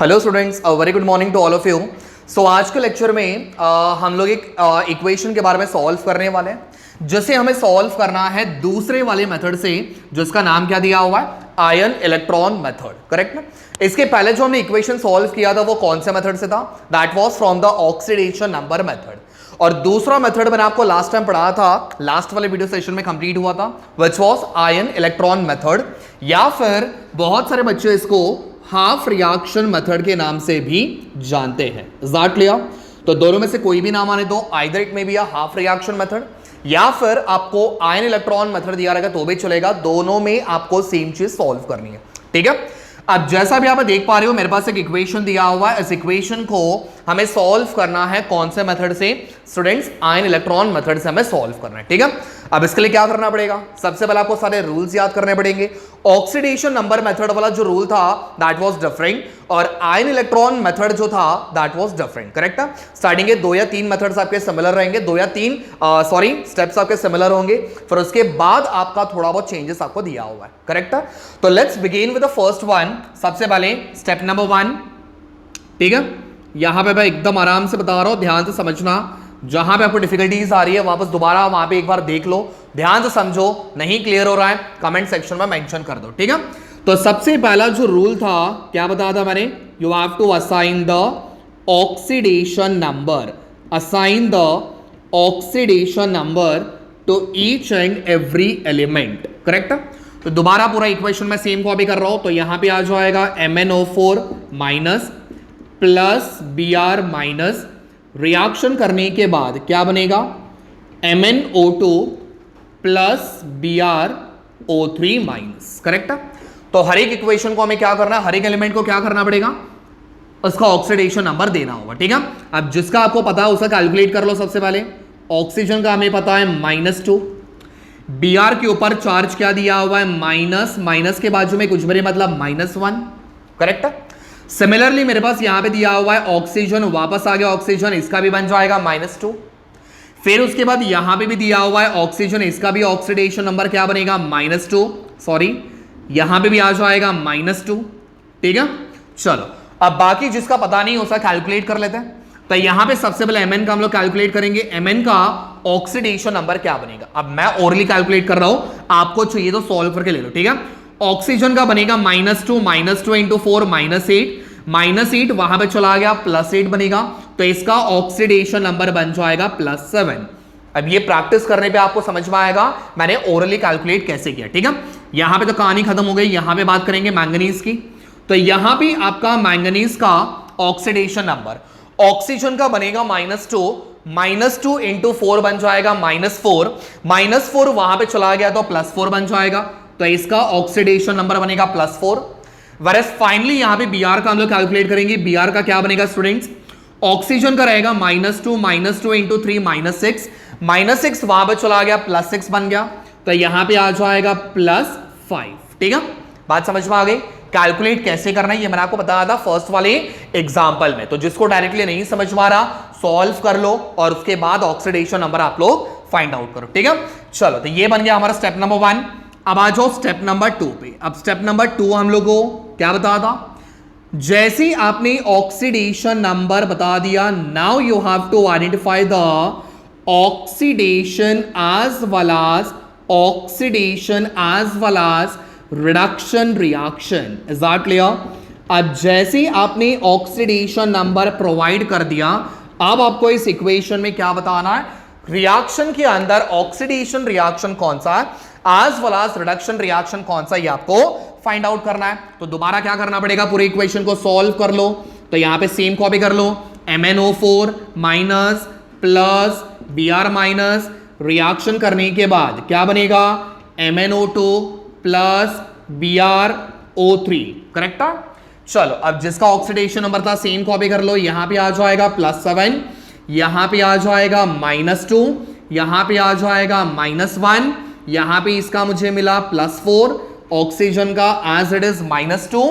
Hello students, very good morning to all of you. So आज के lecture में हम लोग एक इक्वेशन के बारे में सॉल्व करने वाले हैं, जिसे हमें सॉल्व करना है दूसरे वाले मेथड से, जिसका नाम क्या दिया हुआ है, आयन इलेक्ट्रॉन मेथड। करेक्ट ना? इसके पहले जो हमने इक्वेशन सॉल्व किया था वो कौन से मेथड से था? That was from the oxidation number method. और दूसरा मेथड मैंने आपको लास्ट टाइम पढ़ाया था, लास्ट वाले वीडियो सेशन में कंप्लीट हुआ था, which was ion electron method, या फिर बहुत सारे बच्चे इसको हाफ रिएक्शन मेथड के नाम से भी जानते हैं। That clear? तो दोनों में से कोई भी नाम आने दो, either it may be a half reaction method या फिर आपको आयन इलेक्ट्रॉन मेथड दिया रहेगा तो भी चलेगा, दोनों में आपको सेम चीज सॉल्व करनी है। ठीक है? अब जैसा भी आप देख पा रहे हो, मेरे पास एक इक्वेशन दिया हुआ है। इस इक्वेशन को हमें सॉल्व करना है कौन से मेथड से? स्टूडेंट्स, आयन इलेक्ट्रॉन मेथड से हमें सॉल्व करना है। ठीक है? अब इसके लिए क्या करना पड़ेगा? सबसे पहले आपको सारे रूल्स याद करने पड़ेंगे। ऑक्सीडेशन नंबर मेथड वाला जो रूल था दैट वाज डिफरेंट, और आयन इलेक्ट्रॉन मेथड जो था दैट वाज डिफरेंट। करेक्ट है? स्टार्टिंग के 2 या 3 मेथड्स आपके सिमिलर रहेंगे, 2 या 3 स्टेप्स आपके सिमिलर होंगे, फिर उसके बाद आपका थोड़ा बहुत चेंजेस आपको दिया हुआ है। करेक्ट है? तो let's begin with the first one. सबसे पहले स्टेप नंबर 1। ठीक है? यहां पे मैं एकदम आराम से बता रहा हूं, ध्यान से समझना। जहां पे आपको डिफिकल्टीज आ रही है वापस दोबारा वहां पे एक बार देख लो, ध्यान से समझो। नहीं क्लियर हो रहा है कमेंट सेक्शन में मेंशन कर दो। ठीक है? तो सबसे पहला जो रूल था, क्या बताया था मैंने? You have to assign the oxidation number, assign the oxidation number to each and every element. Correct? तो दोबारा पूरा इक्वेशन में सेम कॉपी कर रहा हूं, तो यहां पे आ जाएगा MnO4 minus plus Br minus, reaction करने के बाद क्या बनेगा? MnO2 plus BrO3 minus. Correct है? तो हर एक इक्वेशन को हमें क्या करना है, हर एक एलिमेंट को क्या करना पड़ेगा, उसका ऑक्सीडेशन नंबर देना होगा। ठीक है? अब जिसका आपको पता है उसका कैलकुलेट कर लो। सबसे पहले ऑक्सीजन का हमें पता है -2, Br के ऊपर चार्ज क्या दिया हुआ है, माइनस, माइनस के बाजू में कुछ मेरे मतलब -1। करेक्ट है? सिमिलरली मेरे पास यहां पे दिया हुआ है ऑक्सीजन, वापस आ गया ऑक्सीजन, इसका भी बन जाएगा -2। फिर उसके बाद यहां पे भी दिया हुआ है ऑक्सीजन, इसका भी ऑक्सीडेशन नंबर क्या बनेगा, -2। सॉरी, यहां पे भी आ जाएगा -2। ठीक है? चलो, अब बाकी जिसका पता नहीं उसका कैलकुलेट कर लेते हैं। तो यहां पे सबसे पहले Mn का हम लोग कैलकुलेट करेंगे। Mn का ऑक्सीडेशन नंबर क्या बनेगा? अब मैं ओरली कैलकुलेट कर रहा हूं, आपको चाहिए तो सॉल्व करके ले लो। ठीक है? ऑक्सीजन का बनेगा -2 इंटू 4 -8 वहां पे चला गया, +8 बनेगा, तो इसका ऑक्सीडेशन नंबर बन जाएगा +7। अब ये प्रैक्टिस करने पे आपको समझ में आएगा मैंने ओरली कैलकुलेट कैसे किया। ठीक है? यहां पे तो कहानी खत्म हो गई, यहां पे बात करेंगे मैंगनीज की। तो यहां पे आपका मैंगनीज का ऑक्सीडेशन नंबर, ऑक्सीजन का बनेगा -2 इंटू 4 बन जाएगा -4 वहां पे चला गया तो +4 बन जाएगा, तो इसका ऑक्सीडेशन नंबर बनेगा +4। वरस फाइनली यहां पे Br का हम लोग कैलकुलेट करेंगे। Br का क्या बनेगा स्टूडेंट्स? ऑक्सीजन का रहेगा -2 इंटू 3 -6 वहां पे चला गया, +6 बन गया, तो यहां पे आ जाएगा +5। ठीक है? बात समझ में आ गई? कैलकुलेट कैसे करना है ये मैंने आपको बताया था फर्स्ट वाले एग्जांपल में। तो जिसको डायरेक्टली नहीं समझ में आ रहा, सॉल्व कर लो और उसके बाद ऑक्सीडेशन नंबर आप लोग फाइंड आउट करो। ठीक है? चलो, तो ये बन गया हमारा स्टेप नंबर 1। अब आ जाओ स्टेप नंबर 2 पे। अब स्टेप नंबर 2 हम लोग को क्या बताया था? जैसे आपने ऑक्सीडेशन नंबर बता दिया, now you have to identify the oxidation as well as reduction reaction. Is that clear? अब जैसे आपने ऑक्सीडेशन नंबर प्रोवाइड कर दिया, अब आपको इस इक्वेशन में क्या बताना है, रिएक्शन के अंदर ऑक्सीडेशन रिएक्शन कौन सा है, as well as reduction reaction कौन सा, ये आपको फाइंड आउट करना है। तो दोबारा क्या करना पड़ेगा, पूरे इक्वेशन को सॉल्व कर लो। तो यहां पे सेम कॉपी कर लो, MnO4 minus plus Br minus, reaction करने के बाद क्या बनेगा, MnO2 प्लस BrO3। करेक्ट है? चलो, अब जिसका ऑक्सीडेशन नंबर था सेम कॉपी कर लो। यहां पे आ जाएगा +7, यहां पे आ जाएगा -2, यहां पे आ जाएगा -1, यहां पे इसका मुझे मिला +4, ऑक्सीजन का एज इट इज -2,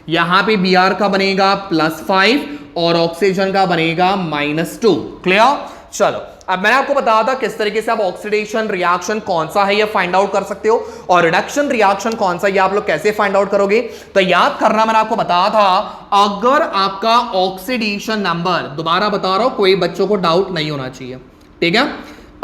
यहां पे Br का बनेगा +5 और ऑक्सीजन का बनेगा -2। क्लियर? चलो, अब मैंने आपको बताया था किस तरीके से आप ऑक्सीडेशन रिएक्शन कौन सा है ये फाइंड आउट कर सकते हो, और रिडक्शन रिएक्शन कौन सा, ये आप लोग कैसे फाइंड आउट करोगे। तो याद करना, मैंने आपको बताया था अगर आपका ऑक्सीडेशन नंबर, दोबारा बता रहा हूं कोई बच्चों को डाउट नहीं होना चाहिए, ठीक है,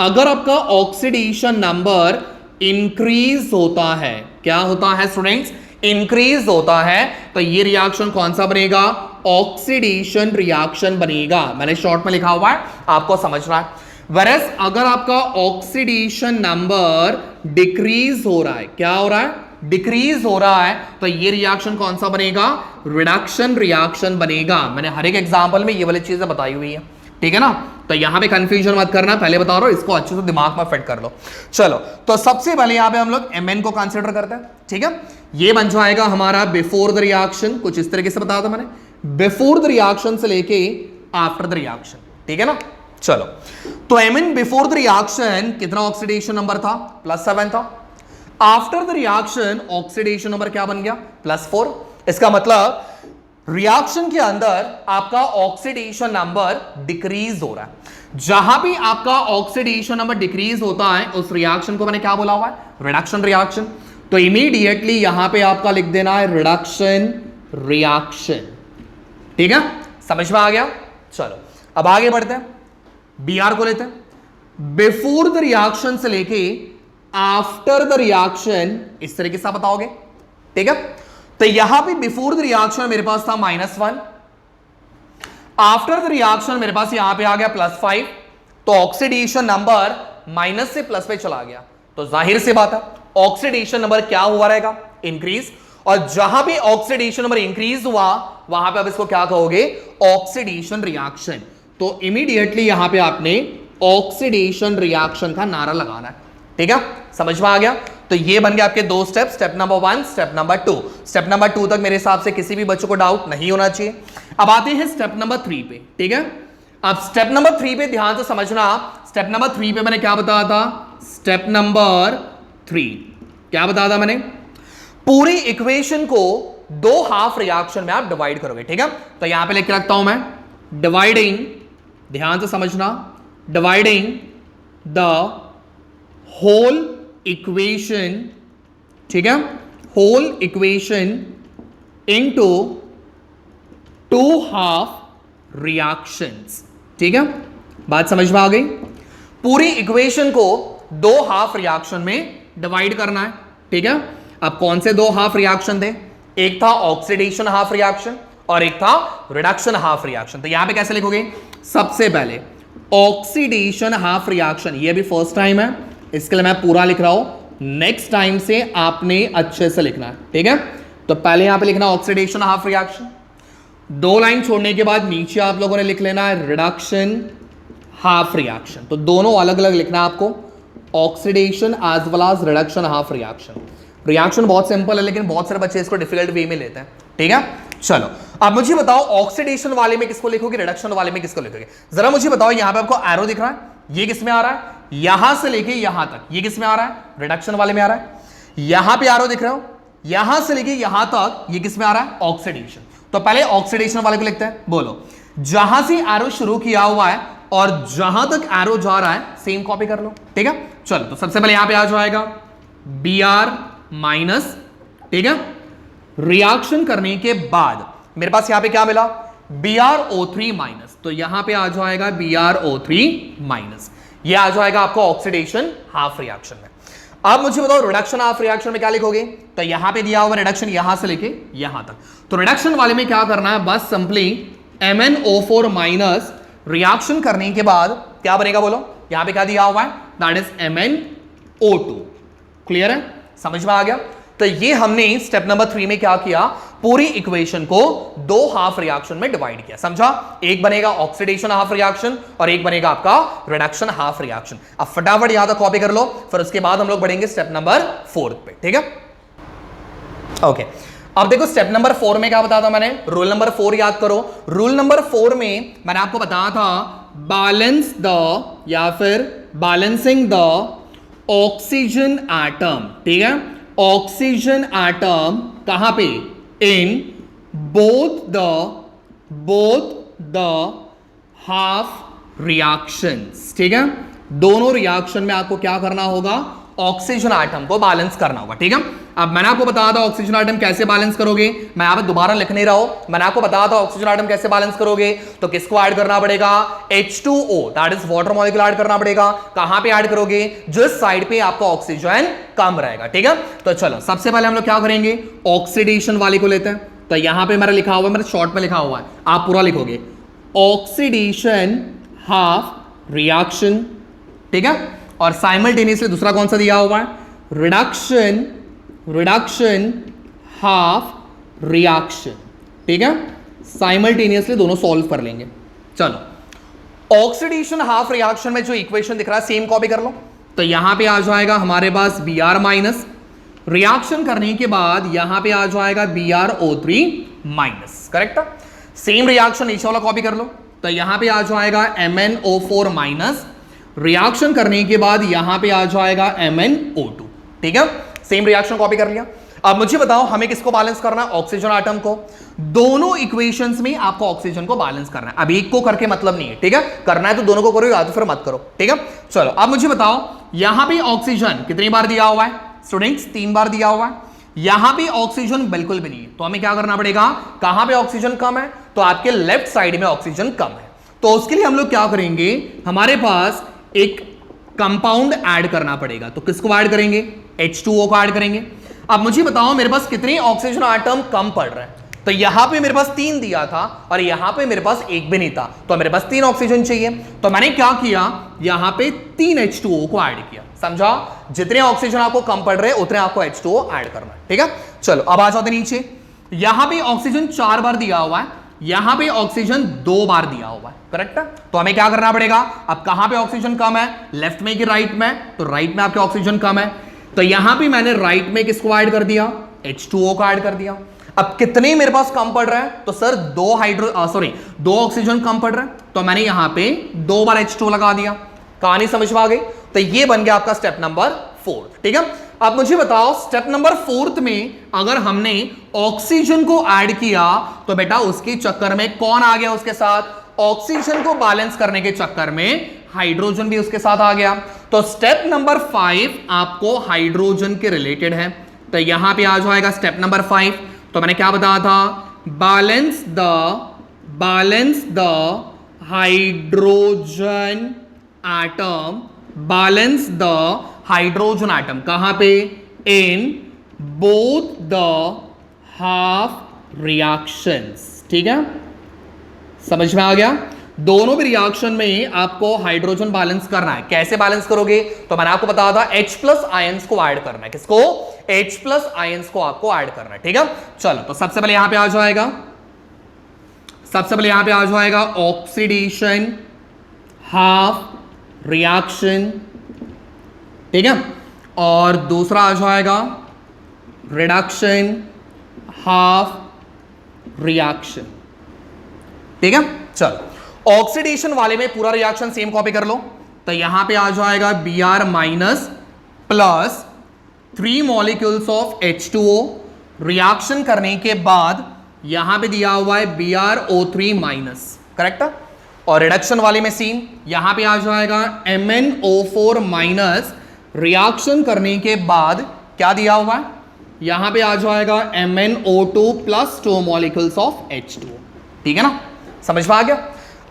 अगर आपका ऑक्सीडेशन नंबर इंक्रीज होता है, क्या होता है स्टूडेंट्स, इंक्रीज होता है, तो ये रिएक्शन कौन सा बनेगा, ऑक्सीडेशन रिएक्शन बनेगा। मैंने शॉर्ट में लिखा हुआ है, आपको समझना है। वरस अगर आपका ऑक्सीडेशन नंबर डिक्रीज हो रहा है, क्या हो रहा है, डिक्रीज हो रहा है, तो ये रिएक्शन कौन सा बनेगा, रिडक्शन रिएक्शन बनेगा। मैंने हर एक एग्जांपल में ये वाली चीजें बताई हुई है, ठीक है ना। तो यहां पे कंफ्यूजन मत करना, पहले बता रहा हूं, इसको अच्छे से दिमाग में फिट कर लो। चलो, तो सबसे पहले यहां पे हम लोग Mn को कंसीडर करते हैं, ठीक है। ये बन जाएगा हमारा बिफोर द रिएक्शन, कुछ इस तरीके से बताया था मैंने, बिफोर द रिएक्शन से लेके आफ्टर द रिएक्शन, ठीक है ना। चलो, तो Mn बिफोर द रिएक्शन कितना ऑक्सीडेशन नंबर था, +7 था। After the reaction oxidation number क्या बन गया, +4। इसका मतलब रिएक्शन के अंदर आपका ऑक्सीडेशन नंबर डिक्रीज हो रहा है। जहां भी आपका ऑक्सीडेशन नंबर डिक्रीज होता है उस रिएक्शन को मैंने क्या बोला हुआ है, रिडक्शन रिएक्शन। तो इमीडिएटली यहां पे आपका लिख देना है रिडक्शन रिएक्शन, ठीक है, समझ में आ गया। चलो, अब आगे बढ़ते हैं, Br को लेते हैं। बिफोर द रिएक्शन से लेके आफ्टर द रिएक्शन इस तरीके से आप बताओगे, ठीक है। तो यहां पे बिफोर द रिएक्शन मेरे पास था -1, आफ्टर द रिएक्शन मेरे पास यहां पे आ गया +5, तो ऑक्सीडेशन नंबर माइनस से प्लस पे चला गया, तो जाहिर सी बात है ऑक्सीडेशन नंबर क्या हुआ रहेगा, इंक्रीज। और जहां भी ऑक्सीडेशन नंबर इंक्रीज हुआ वहां पे अब इसको क्या कहोगे, ऑक्सीडेशन रिएक्शन। तो इमीडिएटली यहां पे आपने ऑक्सीडेशन रिएक्शन का नारा लगाना है, ठीक है, समझ में आ गया। तो ये बन गया आपके दो step, step number 1, step number 2। Step number 2 तक मेरे हिसाब से किसी भी बच्चों को डाउट नहीं होना चाहिए। अब आते हैं स्टेप नंबर 3 पे, ठीक है। अब स्टेप नंबर 3 पे ध्यान से समझना, स्टेप नंबर 3 पे मैंने क्या बताया था, स्टेप नंबर 3 क्या बताया था मैंने, पूरी इक्वेशन को 2 हाफ रिएक्शन में आप डिवाइड करोगे, ठीक है। तो यहां पे लिख के रखता हूं मैं, डिवाइडिंग, ध्यान से समझना, डिवाइडिंग द होल इक्वेशन, ठीक है, whole equation into 2 half reactions, ठीक है, बात समझ में आ गई। पूरी इक्वेशन को 2 हाफ रिएक्शन में डिवाइड करना है, ठीक है। अब कौन से 2 हाफ रिएक्शन थे, एक था ऑक्सीडेशन हाफ रिएक्शन और एक था रिडक्शन हाफ रिएक्शन। तो यहां पे कैसे लिखोगे, सबसे पहले ऑक्सीडेशन हाफ रिएक्शन, ये भी फर्स्ट टाइम है, इसके लिए मैं पूरा लिख रहा हूं, नेक्स्ट टाइम से आपने अच्छे से लिखना है, ठीक है। तो पहले यहां पे लिखना ऑक्सीडेशन हाफ रिएक्शन, 2 लाइन छोड़ने के बाद नीचे आप लोगों ने लिख लेना है रिडक्शन हाफ रिएक्शन। तो दोनों अलग अलग लिखना है आपको, oxidation as well as reduction half reaction. Reaction बहुत सिंपल है लेकिन बहुत सारे बच्चे इसको डिफिकल्ट वे में लेते हैं, ठीक है। चलो, अब मुझे बताओ ऑक्सीडेशन वाले में किसको लिखोगे, रिडक्शन वाले में किसको लिखोगे, जरा मुझे बताओ। यहां पे आपको एरो दिख रहा है, ये किस में आ रहा है, यहां से लेके यहां तक, ये किस में आ रहा है, रिडक्शन वाले में आ रहा है। यहां पे एरो दिख रहा हो, यहां से लेके यहां तक, ये किस में आ रहा है, ऑक्सीडेशन। तो पहले ऑक्सीडेशन वाले को लिखते हैं, बोलो। जहां से एरो शुरू किया हुआ है और जहां तक एरो जा रहा है सेम कॉपी कर लो, ठीक है। चलो, तो सबसे पहले यहां पे आ जाएगा Br माइनस, ठीक है। रिएक्शन करने के बाद मेरे पास यहां पे क्या मिला, BrO3 माइनस, तो यहां पे आ जाएगा BrO3 माइनस, ये आ जाएगा आपको ऑक्सीडेशन हाफ रिएक्शन में। अब मुझे बताओ रिडक्शन हाफ रिएक्शन में क्या लिखोगे, तो यहां पे दिया हुआ रिडक्शन यहां से लेके यहां तक, तो रिडक्शन वाले में क्या करना है, बस सिंपली MnO4 माइनस, रिएक्शन करने के बाद क्या बनेगा बोलो, यहां पे क्या दिया हुआ है, दैट इज MnO2। क्लियर है, समझ में आ गया। तो ये हमने स्टेप नंबर 3 में क्या किया, पूरी इक्वेशन को 2 हाफ रिएक्शन में डिवाइड किया, समझा। एक बनेगा ऑक्सीडेशन हाफ रिएक्शन और एक बनेगा आपका रिडक्शन हाफ रिएक्शन। अब फटाफट यहां तक कॉपी कर लो, फिर उसके बाद हम लोग बढ़ेंगे स्टेप नंबर 4 पे, ठीक है। ओके, अब देखो स्टेप नंबर 4 में क्या बताया था मैंने, रूल नंबर 4 याद करो। रूल नंबर 4 में मैंने आपको बताया था बैलेंस द, या फिर बैलेंसिंग द ऑक्सीजन एटम, ठीक है। ऑक्सीजन एटम कहां पे, in both the half reactions, ठीक है। दोनों रिएक्शन में आपको क्या करना होगा, ऑक्सीजन आइटम को बैलेंस करना होगा, ठीक है। अब मैंने आपको बताया था ऑक्सीजन आइटम कैसे बैलेंस करोगे, मैं यहां पे दोबारा लिख नहीं रहा हूं, मैंने आपको बताया था ऑक्सीजन आइटम कैसे बैलेंस करोगे, तो किसको ऐड करना पड़ेगा, H2O that is water molecule add करना पड़ेगा। कहां पे ऐड करोगे, जिस साइड पे आपका ऑक्सीजन कम रहेगा, ठीक है। तो चलो सबसे पहले हम लोग क्या करेंगे, ऑक्सीडेशन वाले को लेते हैं। तो यहां पे मेरा लिखा हुआ है, मेरे शॉर्ट में लिखा हुआ है, आप पूरा लिखोगे, ऑक्सीडेशन हाफ रिएक्शन, ठीक है। और साइमल्टेनियसली दूसरा कौन सा दिया हुआ है, रिडक्शन हाफ रिएक्शन, ठीक है। साइमल्टेनियसली दोनों सॉल्व कर लेंगे। चलो ऑक्सीडेशन हाफ रिएक्शन में जो इक्वेशन दिख रहा है सेम कॉपी कर लो। तो यहां पे आ जाएगा हमारे पास Br माइनस, रिएक्शन करने के बाद यहां पे आ जाएगा BrO3 minus, correct. Same reaction नीचे वाला कॉपी कर लो। तो यहां पे आ जाएगा MnO4 माइनस, रिएक्शन करने के बाद यहां पे आ जाएगा MnO2, ठीक है। सेम रिएक्शन कॉपी कर लिया। अब मुझे बताओ हमें किसको बैलेंस करना है, ऑक्सीजन आइटम को। दोनों इक्वेशंस में आपको ऑक्सीजन को बैलेंस करना है। अब एक को करके मतलब नहीं है, ठीक है, करना है तो दोनों को करो या तो फिर मत करो, ठीक है। चलो अब मुझे बताओ यहां पे ऑक्सीजन कितनी बार दिया हुआ है स्टूडेंट्स, 3 बार दिया हुआ है। यहां पे ऑक्सीजन बिल्कुल भी नहीं है, तो हमें क्या करना पड़ेगा, कहां पे ऑक्सीजन कम है, तो आपके लेफ्ट साइड में ऑक्सीजन कम है। तो उसके लिए हम लोग क्या करेंगे, हमारे पास एक कंपाउंड ऐड करना पड़ेगा। तो किसको ऐड करेंगे, H2O को ऐड करेंगे। अब मुझे बताओ मेरे पास कितने ऑक्सीजन आइटम कम पड़ रहे हैं, तो यहां पे मेरे पास 3 दिया था और यहां पे मेरे पास 1 भी नहीं था, तो मेरे पास 3 ऑक्सीजन चाहिए। तो मैंने क्या किया, यहां पे 3 H2O को ऐड किया, समझा। जितने ऑक्सीजन आपको कम पड़ रहे हैं उतने आपको H2O ऐड करना है, ठीक है। चलो अब आ जाते नीचे। यहां पे ऑक्सीजन 4 बार दिया हुआ है, यहां पे ऑक्सीजन 2 बार दिया हुआ है, करेक्ट है। तो हमें क्या करना पड़ेगा, अब कहां पे ऑक्सीजन कम है, लेफ्ट में कि राइट में, तो राइट में आपके ऑक्सीजन कम है। तो यहां पे मैंने राइट में किसको ऐड कर दिया, H2O को ऐड कर दिया। अब कितने मेरे पास कम पड़ रहा है, तो सर 2 ऑक्सीजन कम पड़ रहा है, तो मैंने यहां पे 2 बार H2O लगा दिया। कहानी समझ में आ गई। तो ये बन गया आपका स्टेप नंबर 4, ठीक है। अब मुझे बताओ स्टेप नंबर 4 में अगर हमने ऑक्सीजन को ऐड किया तो बेटा उसके चक्कर में कौन आ गया उसके साथ, ऑक्सीजन को बैलेंस करने के चक्कर में हाइड्रोजन भी उसके साथ आ गया। तो स्टेप नंबर 5 आपको हाइड्रोजन के रिलेटेड है। तो यहां पे आ जाएगा स्टेप नंबर 5। तो मैंने क्या बताया था, balance the hydrogen atom, balance the hydrogen atom कहां पे, in both the half reactions, ठीक है। समझ में आ गया। दोनों भी रिएक्शन में आपको हाइड्रोजन बैलेंस करना है। कैसे बैलेंस करोगे, तो मैंने आपको बताया था H+ आयंस को ऐड करना है। किसको, H+ आयंस को आपको ऐड करना है, ठीक है। चलो तो सबसे पहले यहां पे आ जाएगा, ऑक्सीडेशन हाफ रिएक्शन, ठीक है। और दूसरा आ जाएगा रिडक्शन हाफ रिएक्शन, ठीक है। चलो ऑक्सीडेशन वाले में पूरा रिएक्शन सेम कॉपी कर लो। तो यहां पे आ जाएगा Br minus plus 3 molecules of H2O, reaction करने के बाद यहां पे दिया हुआ है BrO3 माइनस, करेक्ट है। और रिडक्शन वाले में सेम, यहां पे आ जाएगा MnO4 माइनस, रिएक्शन करने के बाद क्या दिया हुआ है, यहां पे आ जाएगा MnO2 plus 2 molecules of H2O, ठीक है ना, समझ में आ गया।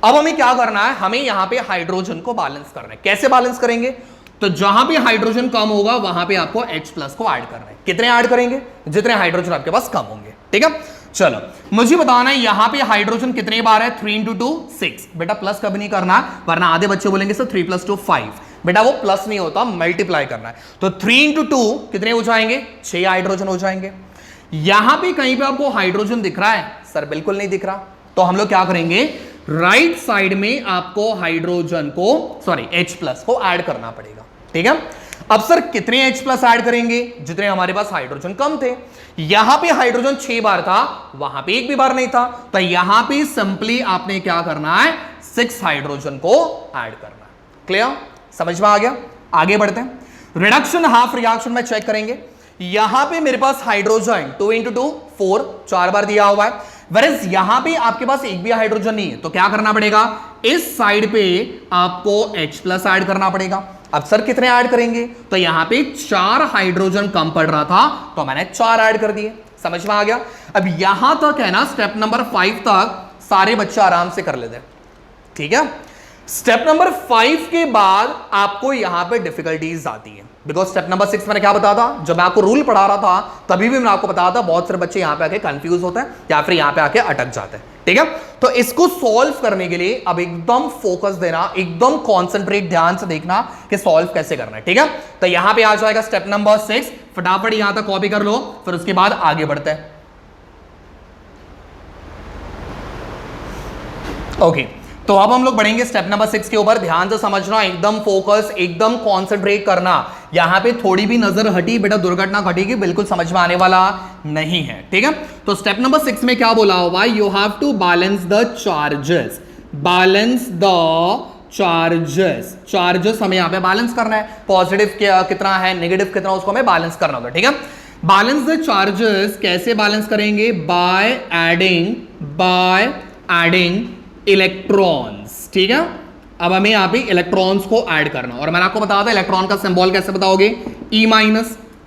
अब हमें क्या करना है, हमें यहां पे हाइड्रोजन को बैलेंस करना है। कैसे बैलेंस करेंगे, तो जहां पे हाइड्रोजन कम होगा वहां पे आपको H+ को ऐड करना है। कितने ऐड करेंगे, जितने हाइड्रोजन आपके पास कम होंगे, ठीक है। चलो मुझे बताना है यहां पे हाइड्रोजन कितने बार है, 3 × 2 6। बेटा प्लस कभी नहीं करना, वरना आधे बच्चे बोलेंगे सर 3 + 2 5। बेटा वो प्लस नहीं होता, मल्टीप्लाई करना है। तो 3 × 2 कितने हो जाएंगे, 6 हाइड्रोजन हो जाएंगे। यहां पे कहीं पे आपको हाइड्रोजन दिख रहा है, सर बिल्कुल नहीं दिख रहा। तो हम लोग क्या करेंगे, राइट साइड में आपको हाइड्रोजन को H+ को ऐड करना पड़ेगा, ठीक है। अब सर कितने H+ ऐड करेंगे, जितने हमारे पास हाइड्रोजन कम थे। यहां पे हाइड्रोजन 6 बार था, वहां पे 1 भी बार नहीं था, तो यहां पे सिंपली आपने क्या करना है, 6 हाइड्रोजन को ऐड करना है। क्लियर, समझ में आ गया। आगे बढ़ते हैं। रिडक्शन हाफ रिएक्शन में चेक करेंगे। यहां पे मेरे पास हाइड्रोजन 2 × 2 4 बार दिया हुआ है। वरस यहां पे आपके पास एक भी हाइड्रोजन नहीं है, तो क्या करना पड़ेगा, इस साइड पे आपको H+ ऐड करना पड़ेगा। अब सर कितने ऐड करेंगे, तो यहां पे 4 हाइड्रोजन कम पड़ रहा था तो मैंने 4 ऐड कर दिए। समझ में आ गया। अब यहां तक है ना, स्टेप नंबर 5 तक सारे बच्चे आराम से कर लेते हैं, ठीक है। स्टेप नंबर 5 के बाद आपको यहां पे डिफिकल्टीज आती है, बिकॉज स्टेप नंबर 6 मैंने क्या बताया था, जब मैं आपको रूल पढ़ा रहा था तभी भी मैंने आपको बताया था बहुत सारे बच्चे यहां पे आके कंफ्यूज होते हैं या फिर यहां पे आके अटक जाते हैं, ठीक है। तो इसको सॉल्व करने के लिए अब एकदम फोकस देना, एकदम कॉन्सेंट्रेट, ध्यान से देखना कि सॉल्व कैसे करना है, ठीक है। तो यहां पे आ जाएगा स्टेप नंबर 6, फटाफट यहां तक कॉपी कर लो, फिर उसके बाद आगे बढ़ते हैं। ओके, तो अब हम लोग बढ़ेंगे स्टेप नंबर 6 के ऊपर। ध्यान से समझना, एकदम फोकस, एकदम कॉन्सेंट्रेट करना। यहां पे थोड़ी भी नजर हटी बेटा दुर्घटना घटेगी, बिल्कुल समझ में आने वाला नहीं है, ठीक है। तो स्टेप नंबर 6 में क्या बोला हुआ, you have to balance the charges, balance the charges. Charges हमें यहां पे बैलेंस करना है, पॉजिटिव कितना है, नेगेटिव कितना, उसको हमें बैलेंस करना होगा, ठीक है। बैलेंस द चार्जेस कैसे बैलेंस करेंगे, बाय एडिंग इलेक्ट्रॉन्स, ठीक है। अब हमें यहां पे इलेक्ट्रॉन्स को ऐड करना, और मैंने आपको बताया था इलेक्ट्रॉन का सिंबल कैसे बताओगे, E-,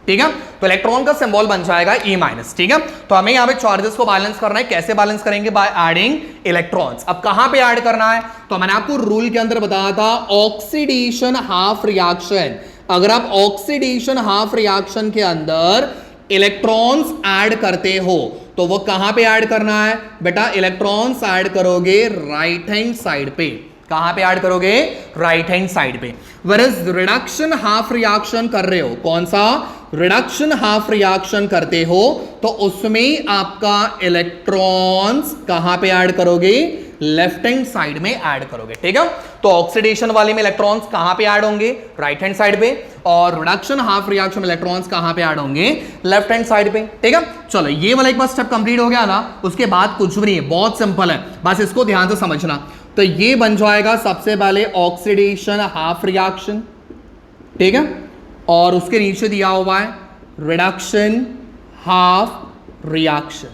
ठीक है। तो इलेक्ट्रॉन का सिंबल बन जाएगा E-, ठीक है। तो हमें यहां पे चार्जेस को बैलेंस करना है, कैसे बैलेंस करेंगे, बाय एडिंग इलेक्ट्रॉन्स। अब कहां पे ऐड करना है, तो मैंने आपको रूल के अंदर बताया था, ऑक्सीडेशन हाफ रिएक्शन। अगर आप ऑक्सीडेशन हाफ रिएक्शन के अंदर इलेक्ट्रॉन्स ऐड करते हो तो वो कहां पे ऐड करना है बेटा, इलेक्ट्रॉन्स ऐड करोगे राइट हैंड साइड पे। कहां पे ऐड करोगे, राइट हैंड साइड पे। वेरएज रिडक्शन हाफ रिएक्शन कर रहे हो, कौन सा, रिडक्शन हाफ रिएक्शन करते हो तो उसमें आपका इलेक्ट्रॉन्स कहां पे ऐड करोगे, लेफ्ट हैंड साइड में ऐड करोगे, ठीक है। तो ऑक्सीडेशन वाले में इलेक्ट्रॉन्स कहां पे ऐड होंगे, राइट हैंड साइड पे, और रिडक्शन हाफ रिएक्शन में इलेक्ट्रॉन्स कहां पे ऐड होंगे, लेफ्ट हैंड साइड पे, ठीक है। चलो ये वाला एक बार स्टेप कंप्लीट हो गया ना, उसके बाद कुछ भी नहीं है, बहुत सिंपल है, बस इसको ध्यान से समझना। तो ये बन जाएगा सबसे पहले ऑक्सीडेशन हाफ रिएक्शन, ठीक है, और उसके नीचे दिया हुआ है रिडक्शन हाफ रिएक्शन,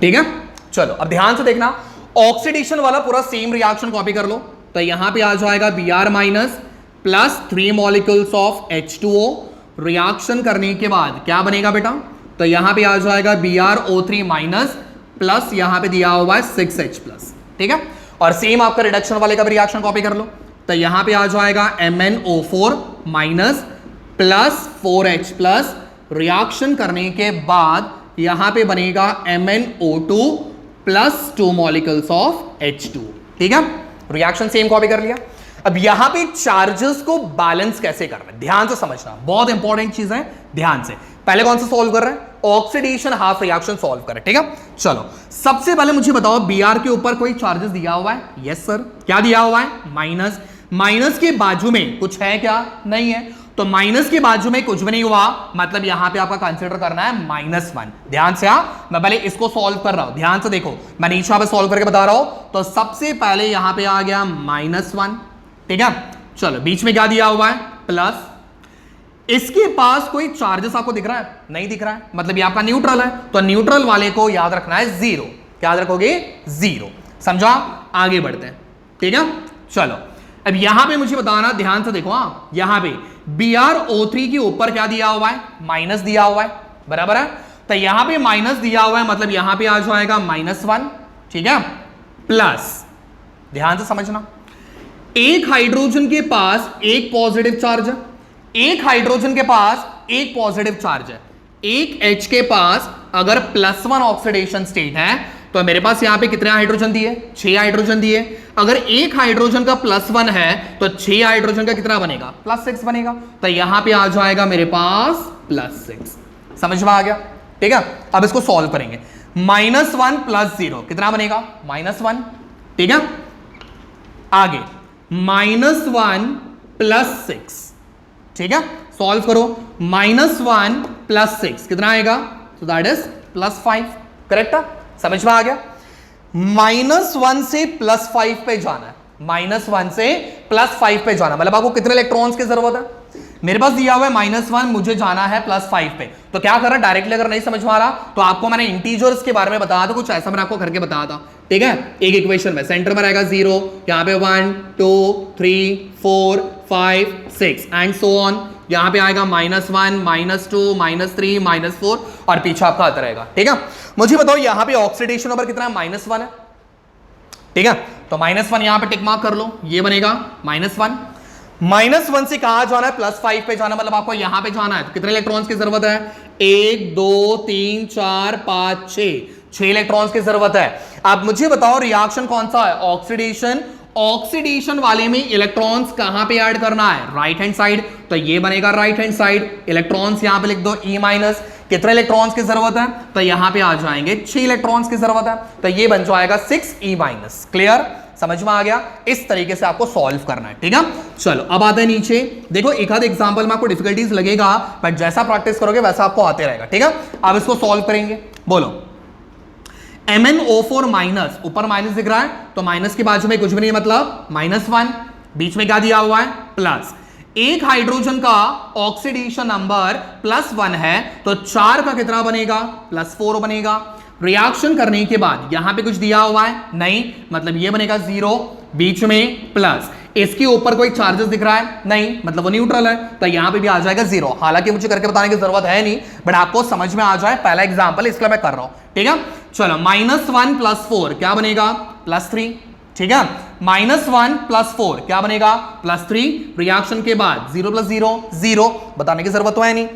ठीक है। चलो अब ध्यान से देखना, ऑक्सीडेशन वाला पूरा सेम रिएक्शन कॉपी कर लो। तो यहां पे आ जाएगा Br- plus 3 molecules of H2O। Reaction करने के बाद क्या बनेगा बेटा, तो यहां पे आ जाएगा BrO3- प्लस यहां पे दिया हुआ है 6H+, ठीक है। और सेम आपका रिडक्शन वाले का भी रिएक्शन कॉपी कर लो। तो यहां पे आ जाएगा MnO4- प्लस 4H+। रिएक्शन करने के बाद यहां पे बनेगा MnO2 plus 2 molecules of H2, ठीक है। रिएक्शन सेम कॉपी कर लिया। अब यहां पे चार्जेस को बैलेंस कैसे करना है, ध्यान से समझना, बहुत इंपॉर्टेंट चीज है, ध्यान से। पहले कौन सा सॉल्व कर रहे हैं, ऑक्सीडेशन हाफ रिएक्शन सॉल्व करें, ठीक है। चलो सबसे पहले मुझे बताओ, Br के ऊपर कोई चार्जेस दिया हुआ है, यस सर। क्या दिया हुआ है, माइनस। माइनस के बाजू में कुछ है क्या, नहीं है। तो माइनस के बाजू में कुछ भी नहीं हुआ, मतलब यहां पे आपका कंसीडर करना है -1। ध्यान से, मैं पहले इसको सॉल्व कर रहा हूं, ध्यान से देखो, मैं नीचे यहां पे सॉल्व करके बता रहा हूं। तो सबसे पहले यहां पे आ गया -1, ठीक है। चलो बीच में क्या दिया हुआ है, प्लस। इसके पास कोई चार्जेस आपको दिख रहा है, नहीं दिख रहा है, मतलब ये आपका न्यूट्रल है, तो न्यूट्रल वाले को याद रखना है 0। क्या याद रखोगे, 0। समझा, आगे बढ़ते हैं, ठीक है। चलो अब यहां पे मुझे बताना, ध्यान से देखो, यहां पे BrO3 के ऊपर क्या दिया हुआ है, माइनस दिया हुआ है, बराबर है। तो यहां पे माइनस दिया हुआ है, मतलब यहां पे आ जाएगा -1, ठीक है, प्लस। ध्यान से समझना, एक हाइड्रोजन के पास एक पॉजिटिव चार्ज है, एक हाइड्रोजन के पास एक पॉजिटिव चार्ज है, एक H के पास अगर +1 ऑक्सीडेशन स्टेट है तो मेरे पास यहां पे कितने हाइड्रोजन दिए, 6 हाइड्रोजन दिए। अगर एक हाइड्रोजन का +1 है तो 6 हाइड्रोजन का कितना बनेगा, +6 बनेगा। तो यहां पे आ जाएगा मेरे पास +6। समझ में आ गया, ठीक है। अब इसको सॉल्व करेंगे, -1 + 0 कितना बनेगा, -1, ठीक है। आगे -1 + 6, ठीक है, सॉल्व करो। -1 + 6 कितना आएगा, तो दैट इज +5, करेक्ट है, समझ में आ गया। -1 से +5 पे जाना है, -1 से +5 पे जाना, मतलब आपको कितने इलेक्ट्रॉन्स की जरूरत है? मेरे पास दिया हुआ है -1, मुझे जाना है +5 पे, तो क्या करना, डायरेक्टली अगर नहीं समझ में आ रहा तो आपको मैंने इंटीजर्स के बारे में बताया था, कुछ ऐसा मैंने आपको करके बताया था, ठीक है। एक इक्वेशन में सेंटर में रहेगा 0, यहाँ पे 1 2 3 4 5 6 एंड सो ऑन, यहाँ पे आएगा -1 -2 -3 -4 और पीछे आपका आता रहेगा, ठीक है। मुझे बताओ यहाँ पे ऑक्सीडेशन नंबर कितना है? -1 है, ठीक है। तो -1 यहाँ पे टिक मार्क कर लो, ये बनेगा -1। -1 से कहां जाना है? +5 पे जाना, मतलब आपको यहां पे जाना है। तो कितने इलेक्ट्रॉन्स की जरूरत है? 1 2 3 4 5 6 इलेक्ट्रॉन्स की जरूरत है। अब मुझे बताओ रिएक्शन कौन सा है? ऑक्सीडेशन। ऑक्सीडेशन वाले में इलेक्ट्रॉन्स कहां पे ऐड करना है? राइट हैंड साइड, तो ये बनेगा राइट हैंड साइड। इलेक्ट्रॉन्स यहां पे लिख दो E-। कितने इलेक्ट्रॉन्स की जरूरत है? तो यहां पे आ जाएंगे 6 इलेक्ट्रॉन्स की जरूरत है, तो ये बन जाएगा 6E-। क्लियर, समझ में आ गया? इस तरीके से आपको सॉल्व करना है, ठीक है। चलो अब आते हैं नीचे, देखो एक आध एग्जांपल में आपको डिफिकल्टीज लगेगा, बट जैसा प्रैक्टिस करोगे वैसा आपको आते रहेगा, ठीक है। अब इसको सॉल्व करेंगे, बोलो। MnO4-, ऊपर माइनस दिख रहा है, तो माइनस के बाजू में कुछ भी नहीं, मतलब -1, बीच में क्या दिया हुआ है? प्लस। एक हाइड्रोजन का ऑक्सीडेशन नंबर +1 है, तो 4 का कितना बनेगा? +4 बनेगा। रिएक्शन करने के बाद यहां पे कुछ दिया हुआ है? नहीं, मतलब ये बनेगा 0, बीच में प्लस। इसके ऊपर कोई चार्जेस दिख रहा है? नहीं, मतलब वो न्यूट्रल है, तो यहां पे भी आ जाएगा 0। हालांकि मुझे करके बताने की जरूरत है नहीं, बट आपको समझ में आ जाए, पहला एग्जांपल इसलिए मैं कर रहा हूं, ठीक है। चलो -1 + 4 क्या बनेगा? +3, ठीक है। -1 + 4 क्या बनेगा? +3। रिएक्शन के बाद 0 + 0 0, बताने की जरूरत तो है नहीं।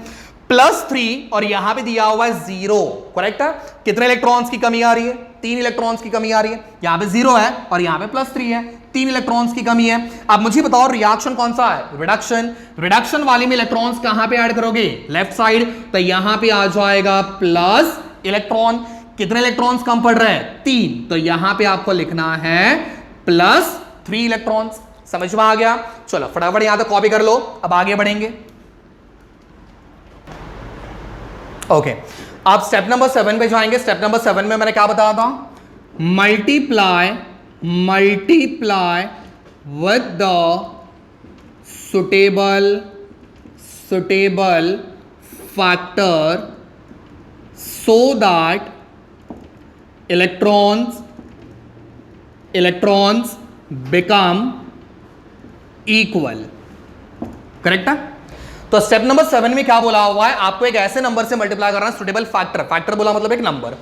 +3 और यहां पे दिया हुआ है 0, करेक्ट है। कितने इलेक्ट्रॉन्स की कमी आ रही है? 3 इलेक्ट्रॉन्स की कमी आ रही है। यहां पे 0 है और यहां पे +3 है, 3 इलेक्ट्रॉन्स की कमी है। अब मुझे बताओ रिएक्शन कौन सा है? रिडक्शन। रिडक्शन वाले में इलेक्ट्रॉन्स कहां पे ऐड करोगे? लेफ्ट साइड, तो यहां पे आ जाएगा प्लस इलेक्ट्रॉन। कितने इलेक्ट्रॉन्स कम पड़ रहे हैं? 3, तो यहां पे आपको लिखना है +3 इलेक्ट्रॉन्स। समझ में आ गया? चलो फटाफट यहां तक कॉपी कर लो, अब आगे बढ़ेंगे। ओके, आप स्टेप नंबर 7 पे जाएंगे। स्टेप नंबर 7 में मैंने क्या बताया था? Multiply with the suitable factor so that electrons become equal, correct है। तो स्टेप नंबर 7 में क्या बोला हुआ है? आपको एक ऐसे नंबर से मल्टीप्लाई करना है, सुटेबल फैक्टर। फैक्टर बोला मतलब एक नंबर,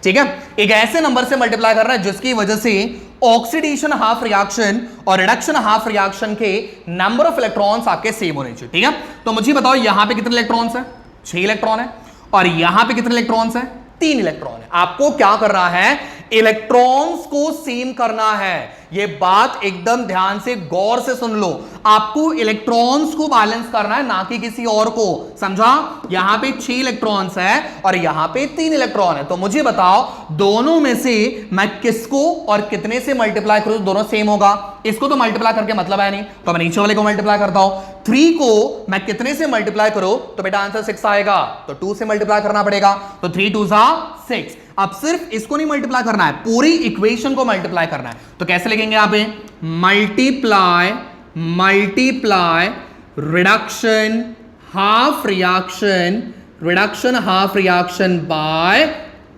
ठीक है। एक ऐसे नंबर से मल्टीप्लाई करना है जिसकी वजह से ऑक्सीडेशन हाफ रिएक्शन और रिडक्शन हाफ रिएक्शन के नंबर ऑफ इलेक्ट्रॉन्स आपके सेम होने चाहिए, ठीक है। तो मुझे बताओ यहां पे कितने इलेक्ट्रॉन्स है? 6 इलेक्ट्रॉन है, और यहां पे कितने इलेक्ट्रॉन्स है? 3 इलेक्ट्रॉन है। आपको क्या करना है? इलेक्ट्रॉन्स को सेम करना है। ये बात एकदम ध्यान से गौर से सुन लो, आपको इलेक्ट्रॉन्स को बैलेंस करना है, ना कि किसी और को, समझा। यहां पे 6 इलेक्ट्रॉन्स है और यहां पे 3 इलेक्ट्रॉन है, तो मुझे बताओ दोनों में से मैं किसको और कितने से मल्टीप्लाई करूं? दोनों सेम होगा। इसको तो मल्टीप्लाई करके मतलब है नहीं, तो मैं नीचे वाले को मल्टीप्लाई करता हूं। 3 को मैं कितने से मल्टीप्लाई करूं? तो बेटा आंसर 6 आएगा, तो 2 से मल्टीप्लाई करना पड़ेगा, तो 3 2 6। अब सिर्फ इसको नहीं मल्टीप्लाई करना है, पूरी इक्वेशन को मल्टीप्लाई करना है। तो कैसे लिखेंगे यहां पे? Multiply reduction half reaction by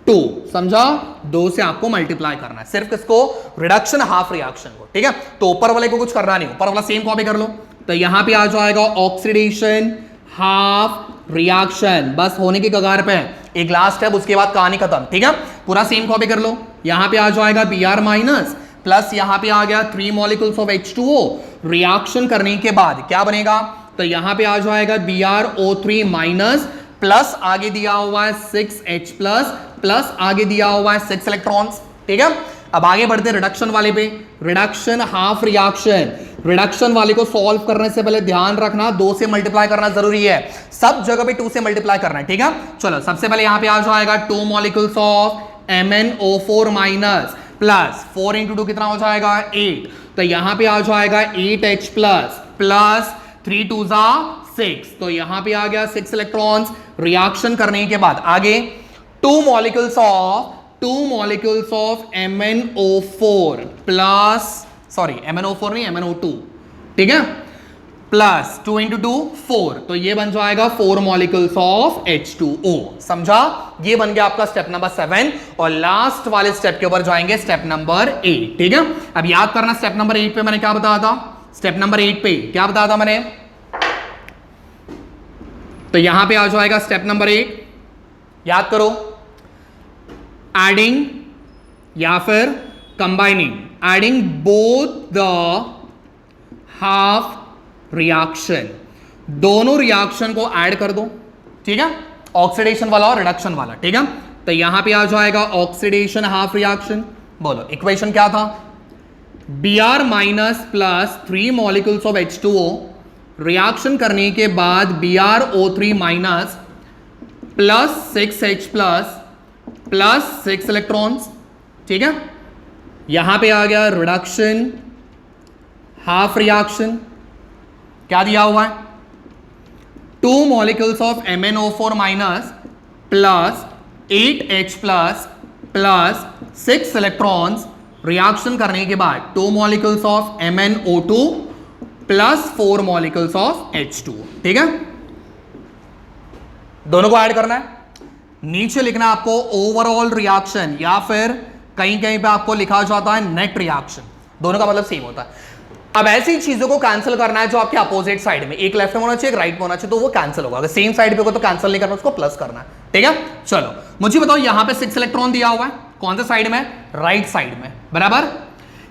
2, समझा। 2 से आपको मल्टीप्लाई करना है, सिर्फ किसको? रिडक्शन हाफ रिएक्शन को, ठीक है। तो ऊपर वाले को कुछ करना नहीं, ऊपर वाला सेम कॉपी कर लो। तो यहां पे आ जाएगा ऑक्सीडेशन हाफ रिएक्शन, बस होने की कगार पे है। एक लास्ट है, उसके बाद कहानी खत्म, ठीक है। पूरा सेम कॉपी कर लो। यहां पे आ जाएगा Br- प्लस यहां पे आ गया 3 मॉलिक्यूल्स ऑफ H2O। रिएक्शन करने के बाद क्या बनेगा? तो यहां पे आ जाएगा BrO3- प्लस आगे दिया हुआ है 6H प्लस आगे दिया हुआ है 6 इलेक्ट्रॉन्स, ठीक है। अब आगे बढ़ते रिडक्शन वाले पे। रिडक्शन हाफ रिएक्शन, रिडक्शन वाले को सॉल्व करने से पहले ध्यान रखना 2 से मल्टीप्लाई करना जरूरी है, सब जगह पे 2 से मल्टीप्लाई करना है, ठीक है। चलो सबसे पहले यहां पे आ जाएगा 2 मॉलिक्यूल्स ऑफ MnO4- प्लस 4 × 2 कितना हो जाएगा? 8, तो यहां पे आ जाएगा 8H प्लस 3 2 6, तो यहां पे आ गया 6 इलेक्ट्रॉन्स। रिएक्शन करने के बाद आगे 2 molecules of MnO4 plus sorry MnO4 नहीं, MnO2, ठीक है, प्लस 2 × 2 4, तो ये बन जाएगा 4 मॉलिक्यूल्स ऑफ H2O। समझा? ये बन गया आपका स्टेप नंबर 7 और लास्ट वाले स्टेप के ऊपर जाएंगे स्टेप नंबर 8, ठीक है। अब याद करना स्टेप नंबर 8 पे मैंने क्या बताया था, स्टेप नंबर 8 पे क्या बताया था मैंने, तो यहां पे आ जाएगा स्टेप नंबर 8, याद करो, एडिंग या फिर combining, adding both the half reaction, दोनों रिएक्शन को ऐड कर दो, ठीक है, ऑक्सीडेशन वाला और रिडक्शन वाला, ठीक है। तो यहां पे आ जाएगा ऑक्सीडेशन हाफ रिएक्शन, बोलो इक्वेशन क्या था, Br minus plus 3 molecules of H2O, reaction करने के बाद BrO3 minus plus 6H plus 6 electrons, ठीक है। यहां पे आ गया रिडक्शन हाफ रिएक्शन, क्या दिया हुआ है, 2 molecules of MnO4 minus plus 8H plus 6 electrons, reaction करने के बाद 2 molecules of MnO2 plus 4 molecules of H2, ठीक है। दोनों को ऐड करना है, नीचे लिखना है आपको ओवरऑल रिएक्शन या फिर कहीं कहीं पे आपको लिखा जाता है नेट रिएक्शन, दोनों का मतलब सेम होता है। अब ऐसी चीजों को कैंसिल करना है जो आपके अपोजिट साइड में, एक लेफ्ट में होना चाहिए एक राइट में होना चाहिए, तो वो कैंसिल होगा। अगर सेम साइड पे होगा तो कैंसिल नहीं करना, उसको प्लस करना है, ठीक है। चलो मुझे बताओ, यहां पे 6 इलेक्ट्रॉन दिया हुआ है, कौन से साइड में, राइट साइड में, बराबर।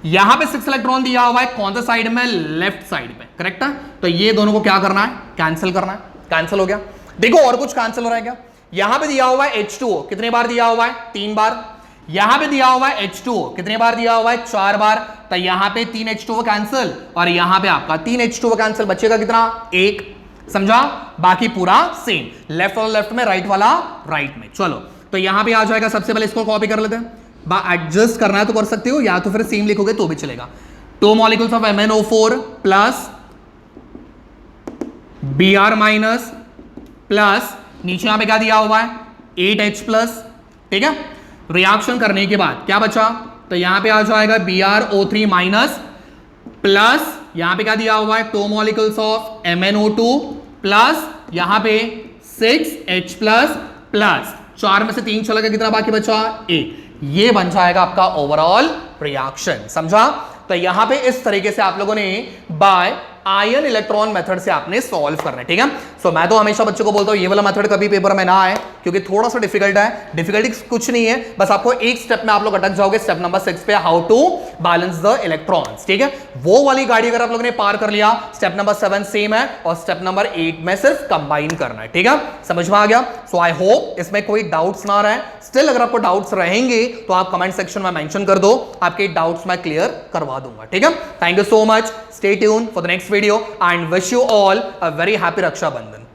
यहां पे 6 इलेक्ट्रॉन दिया हुआ है, कौन से साइड में, लेफ्ट साइड में, करेक्ट है। तो ये दोनों को क्या करना है, कैंसिल करना है, कैंसिल हो गया। देखो और कुछ कैंसिल हो रहा है क्या, यहां पे दिया हुआ है H2O, कितने बार दिया हुआ है, 3 बार। यहां पे दिया हुआ है H2O, कितने बार दिया हुआ है, 4 बार। तो यहां पे 3 H2O कैंसिल और यहां पे आपका 3 H2O कैंसिल, बचेगा कितना, 1, समझा। बाकी पूरा सेम, लेफ्ट वाला लेफ्ट में, राइट वाला राइट में। चलो तो यहां पे आ जाएगा, सबसे पहले इसको कॉपी कर लेते हैं, एडजस्ट करना है तो कर सकते हो, या तो फिर सेम लिखोगे तो भी चलेगा। 2 molecules of MnO4 plus Br minus plus नीचे यहां पे क्या दिया हुआ है, 8H प्लस, ठीक है। रिएक्शन करने के बाद क्या बचा, तो यहां पे आ जाएगा BrO3 माइनस प्लस यहां पे क्या दिया हुआ है, 2 मॉलिक्यूल्स ऑफ MnO2 प्लस यहां पे 6H प्लस 4 में से 3 चला गया, कितना बाकी बचा, 1। ये बन जाएगा आपका ओवरऑल रिएक्शन, समझा। तो यहां पे इस तरीके से आप लोगों ने बाय आयन इलेक्ट्रॉन मेथड से आपने सॉल्व करना है, ठीक है। सो मैं तो हमेशा बच्चों को बोलता हूं ये वाला मेथड कभी पेपर में ना आए, क्योंकि थोड़ा सा डिफिकल्ट है। डिफिकल्टी कुछ नहीं है, बस आपको एक स्टेप में आप लोग अटक जाओगे, स्टेप नंबर 6 पे, how to balance the electrons, ठीक है। वो वाली गाड़ी अगर आप लोगों ने पार कर लिया, स्टेप नंबर 7 सेम है और स्टेप नंबर 8 में सिर्फ कंबाइन करना है, ठीक है। समझ में आ गया। सो आई होप इसमें कोई डाउट्स ना रहे। स्टिल अगर आपको डाउट्स रहेंगे तो आप कमेंट सेक्शन में मेंशन कर दो, आपके डाउट्स मैं क्लियर करवा दूंगा, ठीक है। Thank you so much, stay tune for the next video and wish you all a very happy Rakshabandhan.